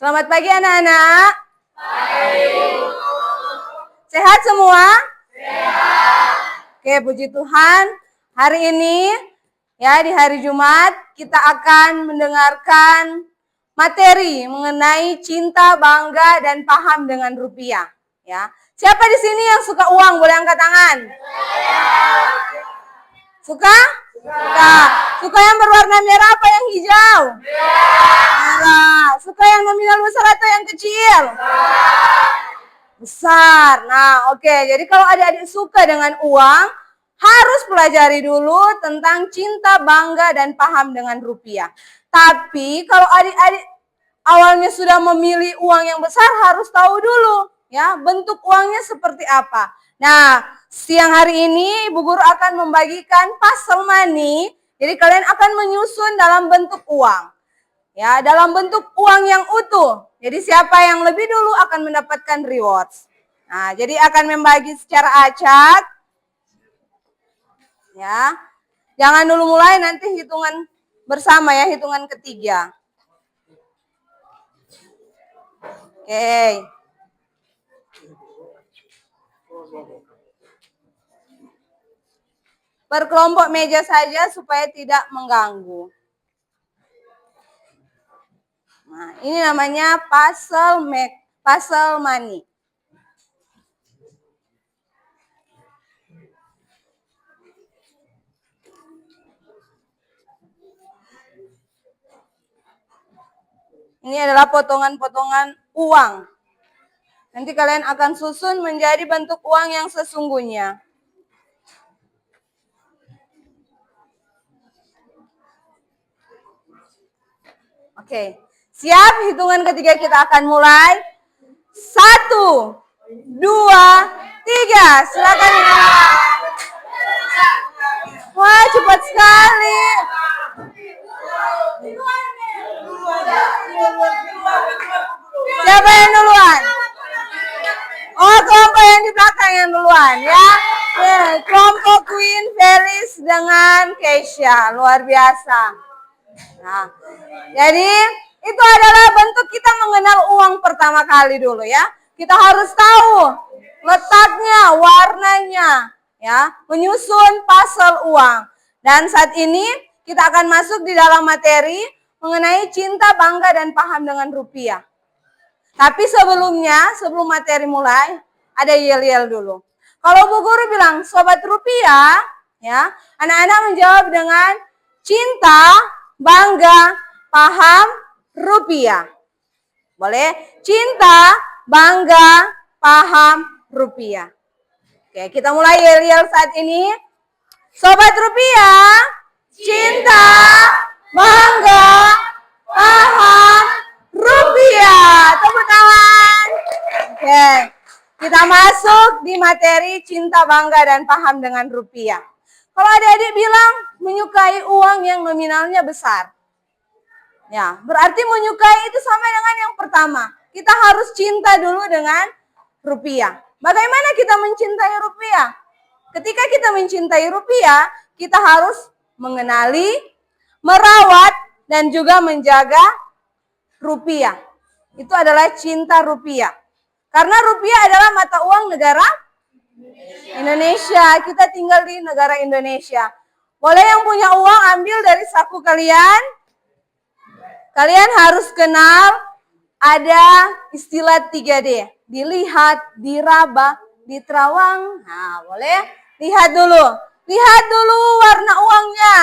Selamat pagi anak-anak. Sehat semua? Sehat. Oke, puji Tuhan. Hari ini di hari Jumat kita akan mendengarkan materi mengenai cinta, bangga dan paham dengan rupiah, ya. Siapa di sini yang suka uang? Boleh angkat tangan. Suka? Suka. Suka yang berwarna merah apa yang hijau? Merah. Suka yang nominal besar atau yang kecil? Besar. Nah, oke. Jadi kalau adik-adik suka dengan uang, harus pelajari dulu tentang cinta, bangga, dan paham dengan rupiah. Tapi kalau adik-adik awalnya sudah memilih uang yang besar, harus tahu dulu ya bentuk uangnya seperti apa. Nah, siang hari ini Ibu Guru akan membagikan puzzle money. Jadi kalian akan menyusun dalam bentuk uang. Ya, dalam bentuk uang yang utuh. Jadi siapa yang lebih dulu akan mendapatkan rewards. Nah, jadi akan membagi secara acak. Ya. Jangan dulu mulai, nanti hitungan bersama ya, hitungan ketiga. Oke. Berkelompok meja saja supaya tidak mengganggu. Nah, ini namanya puzzle money. Ini adalah potongan-potongan uang. Nanti kalian akan susun menjadi bentuk uang yang sesungguhnya. Oke, siap? Hitungan ketiga kita akan mulai. 1, 2, 3. Silakan. Wah, cepat sekali. Siapa yang duluan? Oh, kelompok yang di belakang yang duluan ya. Kelompok Queen Felis dengan Keisha. Luar biasa. Nah, jadi itu adalah bentuk kita mengenal uang pertama kali dulu ya. Kita harus tahu letaknya, warnanya, ya, menyusun puzzle uang. Dan saat ini kita akan masuk di dalam materi mengenai cinta, bangga dan paham dengan rupiah. Tapi sebelumnya, sebelum materi mulai, ada yel-yel dulu. Kalau Bu Guru bilang sobat rupiah, ya, anak-anak menjawab dengan cinta, bangga, paham, rupiah. Boleh? Cinta, bangga, paham, rupiah. Oke, kita mulai yel-yel saat ini. Sobat rupiah, cinta, bangga, paham, rupiah. Tepuk tangan. Oke, kita masuk di materi cinta, bangga, dan paham dengan rupiah. Kalau adik-adik bilang menyukai uang yang nominalnya besar. Ya, berarti menyukai itu sama dengan yang pertama. Kita harus cinta dulu dengan rupiah. Bagaimana kita mencintai rupiah? Ketika kita mencintai rupiah, kita harus mengenali, merawat, dan juga menjaga rupiah. Itu adalah cinta rupiah. Karena rupiah adalah mata uang negara Indonesia. Kita tinggal di negara Indonesia. Boleh yang punya uang ambil dari saku kalian. Kalian harus kenal ada istilah 3D. Dilihat, diraba, diterawang. Nah, boleh? Lihat dulu. Lihat dulu warna uangnya.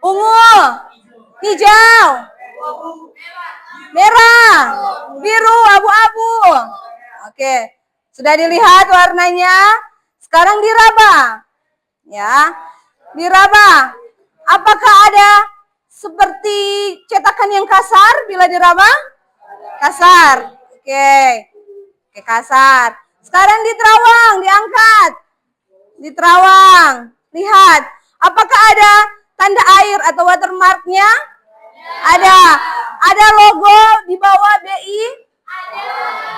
Ungu, hijau, merah, biru, abu-abu. Oke. Sudah dilihat warnanya? Sekarang diraba. Ya. Diraba. Apakah ada seperti cetakan yang kasar bila diraba? Kasar. Oke. Oke, kasar. Sekarang diterawang, diangkat. Diterawang. Lihat. Apakah ada tanda air atau watermarknya? Ada. Ada logo di bawah BI?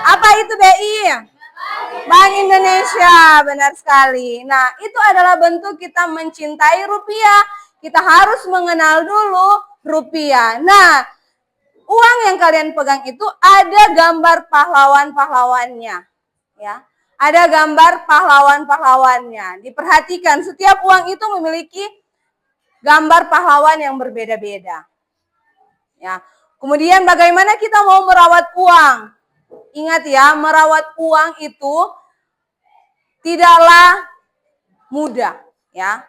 Apa itu BI? Bank Indonesia, benar sekali. Nah, itu adalah bentuk kita mencintai rupiah. Kita harus mengenal dulu rupiah. Nah, Uang yang kalian pegang itu ada gambar pahlawan-pahlawannya. Ya, ada gambar pahlawan-pahlawannya. Diperhatikan, setiap uang itu memiliki gambar pahlawan yang berbeda-beda. Ya. Kemudian bagaimana kita mau merawat uang? Ingat ya, merawat uang itu tidaklah mudah, ya.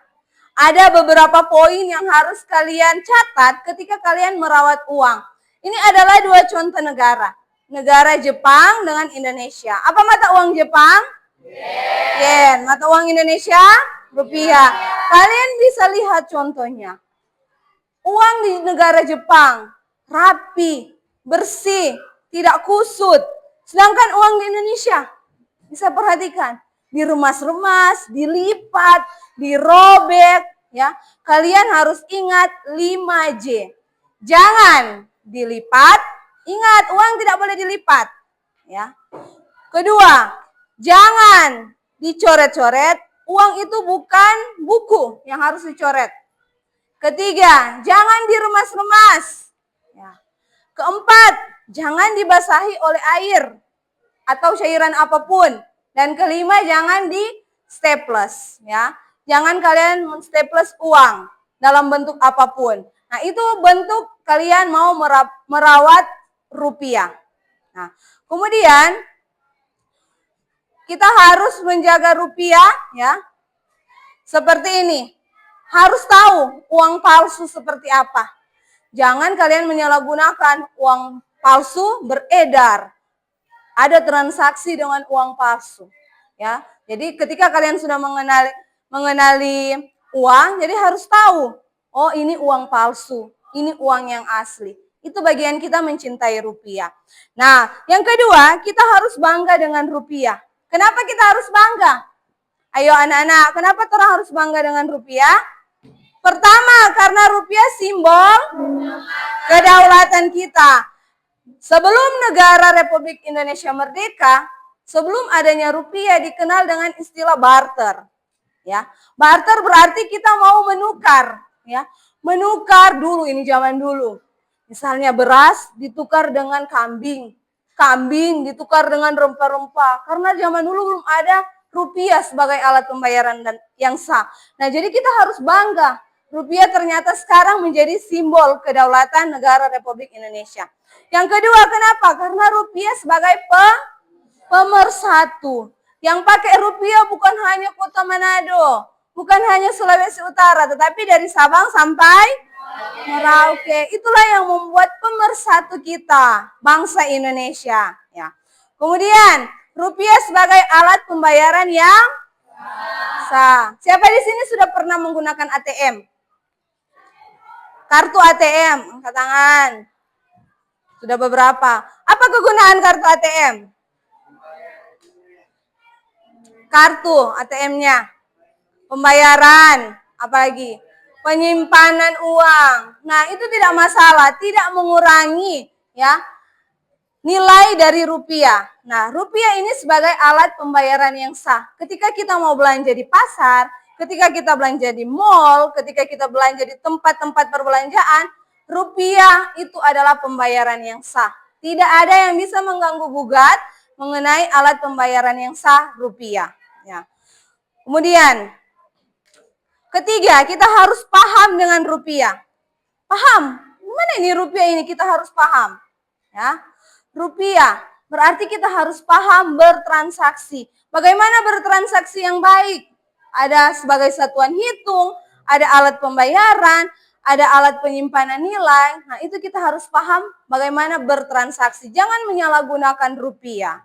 Ada beberapa poin yang harus kalian catat ketika kalian merawat uang. Ini adalah dua contoh negara. Negara Jepang dengan Indonesia. Apa mata uang Jepang? Yen. Mata uang Indonesia? Rupiah. Kalian bisa lihat contohnya. Uang di negara Jepang rapi, bersih, tidak kusut. Sedangkan uang di Indonesia, bisa perhatikan, diremas-remas, dilipat, dirobek, ya. Kalian harus ingat 5J. Jangan dilipat, ingat uang tidak boleh dilipat, ya. Kedua, jangan dicoret-coret, uang itu bukan buku yang harus dicoret. Ketiga, jangan diremas-remas. Ya. Keempat, jangan dibasahi oleh air atau cairan apapun. Dan kelima, jangan di staples. Ya. Jangan kalian men-staples uang dalam bentuk apapun. Nah, itu bentuk kalian mau merawat rupiah. Nah, kemudian kita harus menjaga rupiah, ya. Seperti ini. Harus tahu uang palsu seperti apa. Jangan kalian menyalahgunakan uang palsu beredar. Ada transaksi dengan uang palsu, ya. Jadi ketika kalian sudah mengenali uang, jadi harus tahu, oh ini uang palsu, ini uang yang asli. Itu bagian kita mencintai rupiah. Nah, yang kedua, kita harus bangga dengan rupiah. Kenapa kita harus bangga? Ayo anak-anak, kenapa orang harus bangga dengan rupiah? Pertama, karena rupiah simbol kedaulatan kita. Sebelum negara Republik Indonesia merdeka, sebelum adanya rupiah dikenal dengan istilah barter. Ya, barter berarti kita mau menukar, ya. Menukar dulu, ini zaman dulu. Misalnya beras ditukar dengan kambing, kambing ditukar dengan rempah-rempah. Karena zaman dulu belum ada rupiah sebagai alat pembayaran dan yang sah. Nah, jadi kita harus bangga. Rupiah ternyata sekarang menjadi simbol kedaulatan negara Republik Indonesia. Yang kedua, kenapa? Karena rupiah sebagai pemersatu. Yang pakai rupiah bukan hanya Kota Manado, bukan hanya Sulawesi Utara, tetapi dari Sabang sampai Merauke. Itulah yang membuat pemersatu kita, bangsa Indonesia. Ya. Kemudian, rupiah sebagai alat pembayaran yang sah. Siapa di sini sudah pernah menggunakan ATM? Kartu ATM, angkat tangan. Sudah beberapa. Apa kegunaan kartu ATM? Kartu ATM-nya. Pembayaran, apalagi? Penyimpanan uang. Nah, itu tidak masalah, tidak mengurangi ya nilai dari rupiah. Nah, rupiah ini sebagai alat pembayaran yang sah. Ketika kita mau belanja di pasar, ketika kita belanja di mall, ketika kita belanja di tempat-tempat perbelanjaan, rupiah itu adalah pembayaran yang sah. Tidak ada yang bisa mengganggu-gugat mengenai alat pembayaran yang sah rupiah. Ya. Kemudian, ketiga, kita harus paham dengan rupiah. Paham? Gimana ini rupiah ini? Kita harus paham. Ya. Rupiah berarti kita harus paham bertransaksi. Bagaimana bertransaksi yang baik? Ada sebagai satuan hitung, ada alat pembayaran, ada alat penyimpanan nilai. Nah, itu kita harus paham bagaimana bertransaksi. Jangan menyalahgunakan rupiah.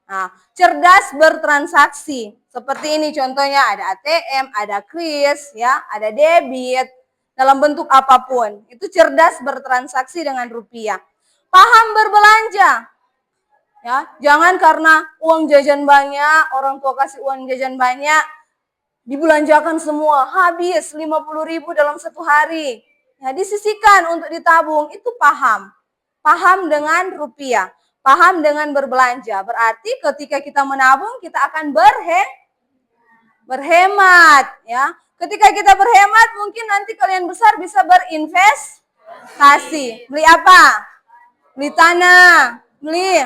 Nah, cerdas bertransaksi. Seperti ini contohnya, ada ATM, ada kris, ya, ada debit, dalam bentuk apapun. Itu cerdas bertransaksi dengan rupiah. Paham berbelanja. Ya, jangan karena uang jajan banyak, orang tua kasih uang jajan banyak, dibelanjakan semua, habis 50.000 dalam satu hari. Ya, disisihkan untuk ditabung, itu paham. Paham dengan rupiah, paham dengan berbelanja. Berarti ketika kita menabung, kita akan berhemat. Ya. Ketika kita berhemat, mungkin nanti kalian besar bisa berinvestasi. Beli apa? beli tanah, beli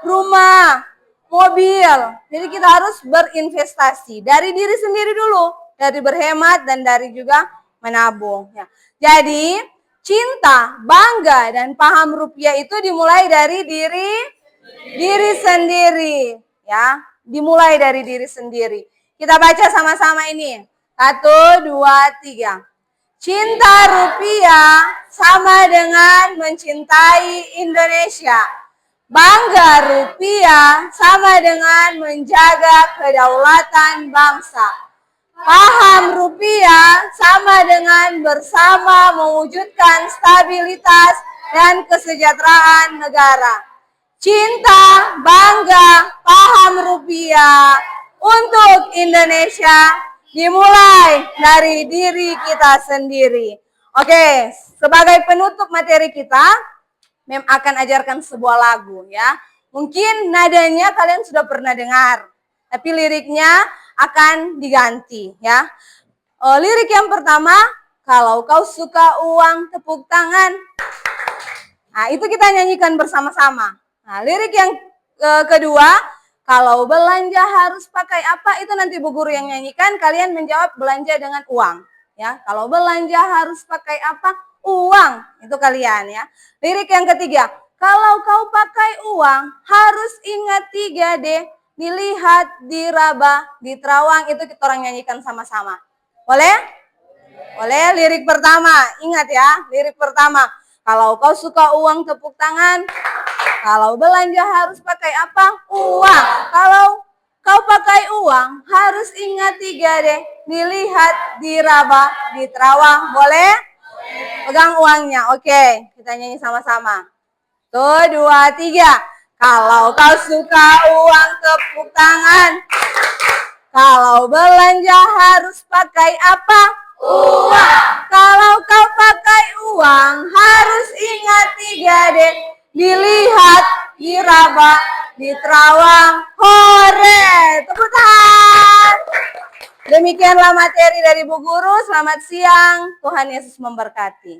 rumah, mobil. Jadi kita harus berinvestasi dari diri sendiri dulu, dari berhemat dan dari juga menabung. Ya. Jadi cinta, bangga, dan paham rupiah itu dimulai dari diri sendiri. Ya, dimulai dari diri sendiri. Kita baca sama-sama ini. 1, 2, 3. Cinta rupiah sama dengan mencintai Indonesia. Bangga rupiah sama dengan menjaga kedaulatan bangsa. Paham rupiah sama dengan bersama mewujudkan stabilitas dan kesejahteraan negara. Cinta, bangga, paham rupiah untuk Indonesia dimulai dari diri kita sendiri. Oke, sebagai penutup materi kita, Mem akan ajarkan sebuah lagu ya. Mungkin nadanya kalian sudah pernah dengar, tapi liriknya akan diganti ya. Lirik yang pertama, kalau kau suka uang tepuk tangan. Nah, itu kita nyanyikan bersama-sama. Nah, lirik yang kedua, kalau belanja harus pakai apa, itu nanti Bu Guru yang nyanyikan, kalian menjawab belanja dengan uang. Ya, kalau belanja harus pakai apa? Uang, itu kalian ya. Lirik yang ketiga, kalau kau pakai uang harus ingat 3D, dilihat, diraba, diterawang, itu kita orang nyanyikan sama-sama. Boleh? Boleh, lirik pertama, ingat ya, lirik pertama. Kalau kau suka uang tepuk tangan. Kalau belanja harus pakai apa? Uang. Kalau kau pakai uang harus ingat 3D. Dilihat, diraba, diterawang. Boleh? Pegang uangnya. Oke, kita nyanyi sama-sama. 1, 2, 3. Kalau kau suka uang tepuk tangan. Kalau belanja harus pakai apa? Uang. Kalau kau pakai uang harus ingat 3D. Dilihat, diraba, diterawang. Hore! Tepuk tangan. Demikianlah materi dari Bu Guru. Selamat siang. Tuhan Yesus memberkati.